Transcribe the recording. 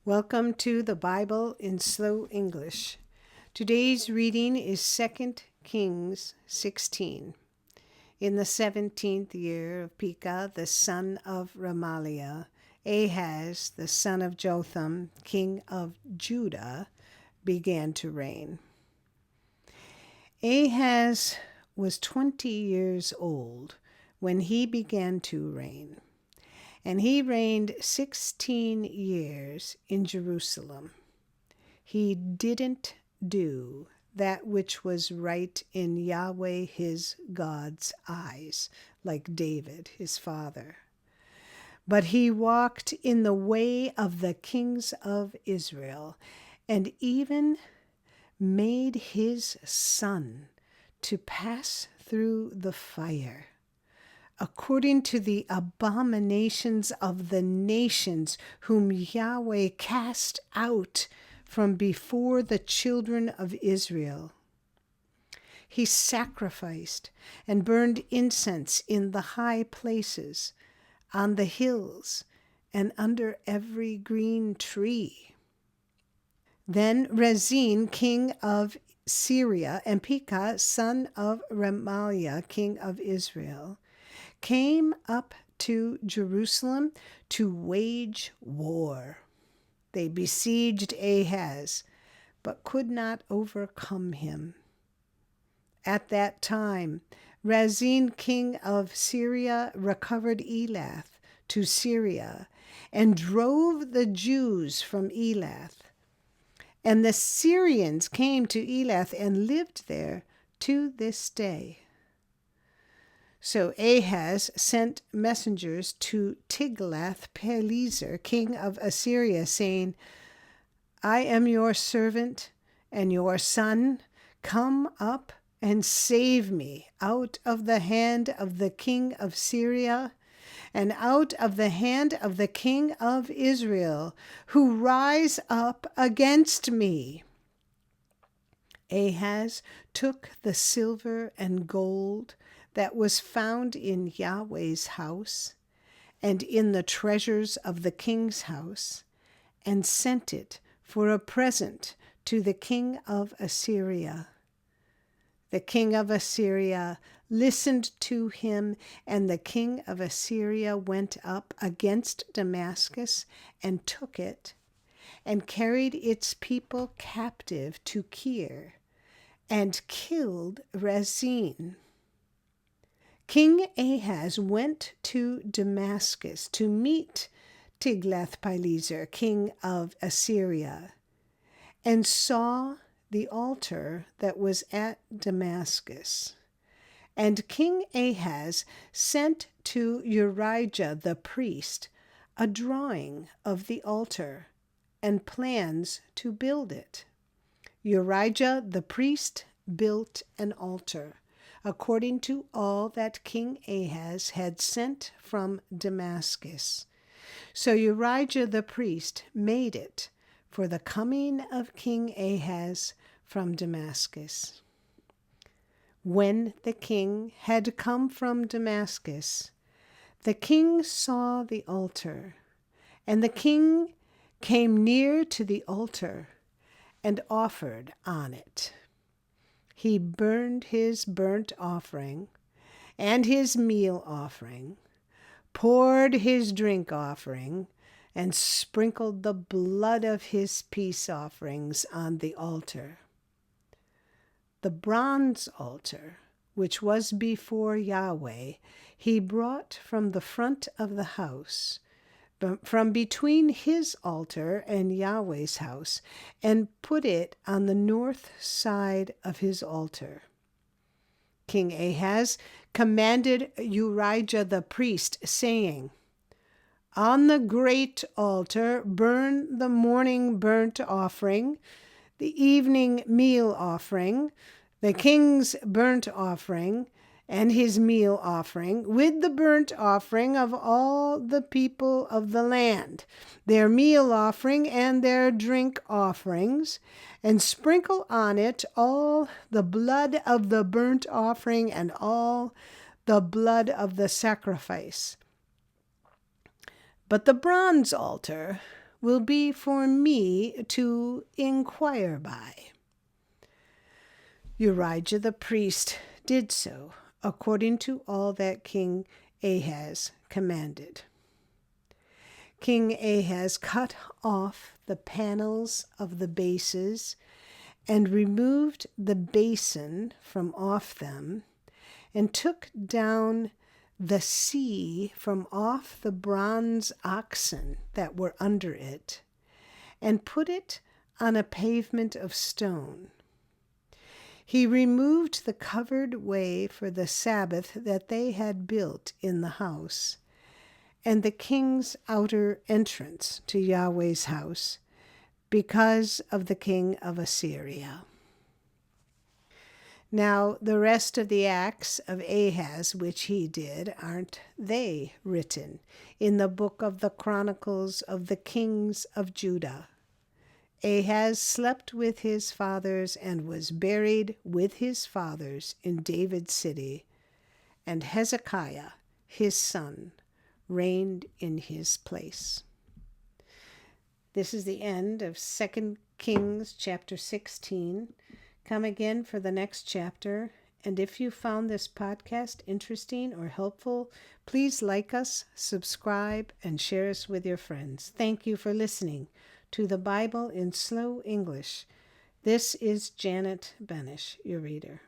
Welcome to the Bible in Slow English. Today's reading is 2 Kings 16. In the 17th year of Pekah, the son of Remaliah, Ahaz, the son of Jotham, king of Judah, began to reign. Ahaz was 20 years old when he began to reign, and he reigned 16 years in Jerusalem. He didn't do that which was right in Yahweh his God's eyes, like David his father. But he walked in the way of the kings of Israel, and even made his son to pass through the fire, according to the abominations of the nations whom Yahweh cast out from before the children of Israel. He sacrificed and burned incense in the high places, on the hills, and under every green tree. Then Rezin, king of Syria, and Pekah, son of Remaliah, king of Israel, came up to Jerusalem to wage war. They besieged Ahaz, but could not overcome him. At that time, Rezin, king of Syria, recovered Elath to Syria and drove the Jews from Elath. And the Syrians came to Elath and lived there to this day. So Ahaz sent messengers to Tiglath-Pileser, king of Assyria, saying, I am your servant and your son. Come up and save me out of the hand of the king of Syria and out of the hand of the king of Israel, who rise up against me. Ahaz took the silver and gold that was found in Yahweh's house and in the treasures of the king's house, and sent it for a present to the king of Assyria. The king of Assyria listened to him, and the king of Assyria went up against Damascus and took it, and carried its people captive to Kir, and killed Rezin. King Ahaz went to Damascus to meet Tiglath-Pileser, king of Assyria, and saw the altar that was at Damascus. And King Ahaz sent to Urijah the priest a drawing of the altar and plans to build it. Urijah the priest built an altar, according to all that King Ahaz had sent from Damascus. So Urijah the priest made it for the coming of King Ahaz from Damascus. When the king had come from Damascus, the king saw the altar, and the king came near to the altar and offered on it. He burned his burnt offering and his meal offering, poured his drink offering, and sprinkled the blood of his peace offerings on the altar. The bronze altar, which was before Yahweh, he brought from the front of the house, from between his altar and Yahweh's house, and put it on the north side of his altar. King Ahaz commanded Urijah the priest, saying, On the great altar burn the morning burnt offering, the evening meal offering, the king's burnt offering, and his meal offering, with the burnt offering of all the people of the land, their meal offering and their drink offerings, and sprinkle on it all the blood of the burnt offering and all the blood of the sacrifice. But the bronze altar, will be for me to inquire by." Urijah the priest did so, according to all that King Ahaz commanded. King Ahaz cut off the panels of the bases and removed the basin from off them, and took down the sea from off the bronze oxen that were under it, and put it on a pavement of stone. He removed the covered way for the Sabbath that they had built in the house, and the king's outer entrance to Yahweh's house, because of the king of Assyria. Now the rest of the acts of Ahaz which he did, aren't they written in the book of the Chronicles of the kings of Judah? Ahaz slept with his fathers and was buried with his fathers in David's city, and Hezekiah, his son, reigned in his place. This is the end of 2 Kings chapter 16. Come again for the next chapter. And if you found this podcast interesting or helpful, please like us, subscribe, and share us with your friends. Thank you for listening to the Bible in Slow English. This is Janet Benish, your reader.